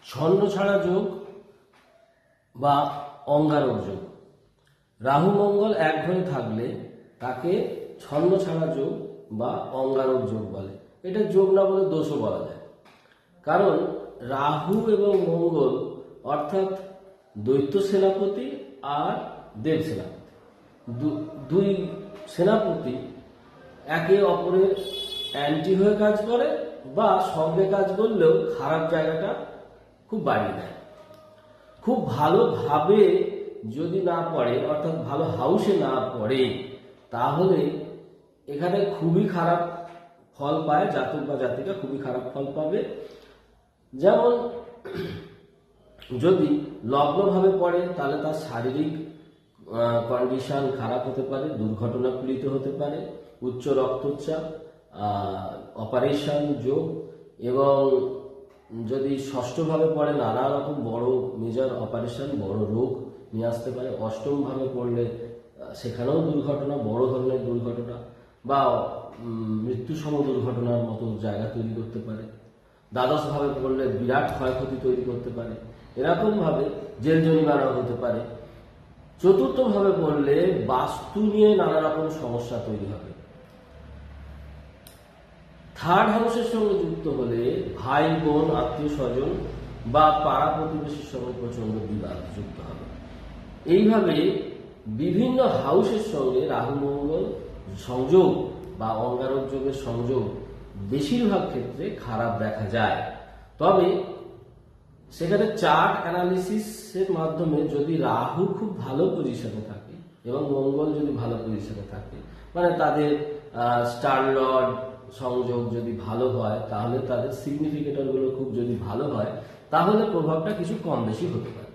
ছন্ন ছাড়া যোগ বা অঙ্গারক যোগ। রাহু মঙ্গল এক ঘরে থাকলে তাকে ছন্ন ছাড়া যোগ বা অঙ্গারক যোগ বলে। এটা যোগ না বলে দোষও বলা যায়, কারণ রাহু এবং মঙ্গল অর্থাৎ দৈত্য সেনাপতি আর দেব সেনাপতি, দুই সেনাপতি একে অপরের অ্যান্টি হয়ে কাজ করে বা সঙ্গে কাজ করলেও খারাপ জায়গাটা খুব বাড়িয়ে দেয়। খুব ভালোভাবে যদি না পড়ে, অর্থাৎ ভালো হাউসে না পড়ে, তাহলে এখানে খুবই খারাপ ফল পায়, জাতক বা জাতিকা খুবই খারাপ ফল পাবে। যেমন যদি লগ্নভাবে পড়ে তাহলে তার শারীরিক কন্ডিশন খারাপ হতে পারে, দুর্ঘটনা পীড়িত হতে পারে, উচ্চ রক্তচাপ, অপারেশন যোগ, এবং যদি ষষ্ঠভাবে পড়ে নানা রকম বড় মেজর অপারেশন, বড় রোগ নিয়ে আসতে পারে। অষ্টমভাবে পড়লে সেখানেও দুর্ঘটনা, বড় ধরনের দুর্ঘটনা বা মৃত্যুসম দুর্ঘটনার মতো জায়গা তৈরি করতে পারে। দ্বাদশভাবে পড়লে বিরাট ক্ষয়ক্ষতি তৈরি করতে পারে, এরকমভাবে জেল জরিমানা হতে পারে। চতুর্থভাবে পড়লে বাস্তু নিয়ে নানা রকম সমস্যা তৈরি হবে। থার্ড হাউসের সঙ্গে যুক্ত হলে ভাই বোন, আত্মীয় স্বজন বা পাড়া প্রতিবেশীর সঙ্গে প্রচন্ড বিবাদ যুক্ত হবে। এইভাবে বিভিন্ন হাউসের সঙ্গে রাহু মঙ্গল সংযোগ বা অঙ্গারক যোগের সংযোগ বেশিরভাগ ক্ষেত্রে খারাপ দেখা যায়। তবে সেখানে চার্ট অ্যানালিসিসের মাধ্যমে যদি রাহু খুব ভালো পজিশনে থাকে এবং মঙ্গল যদি ভালো পজিশনে থাকে, মানে তাদের স্টার লর্ড সংযোগ যদি ভালো হয়, তাহলে তাদের সিগনিফিকেটরগুলো খুব যদি ভালো হয়, তাহলে প্রভাবটা কিছু কম বেশি হতে পারে।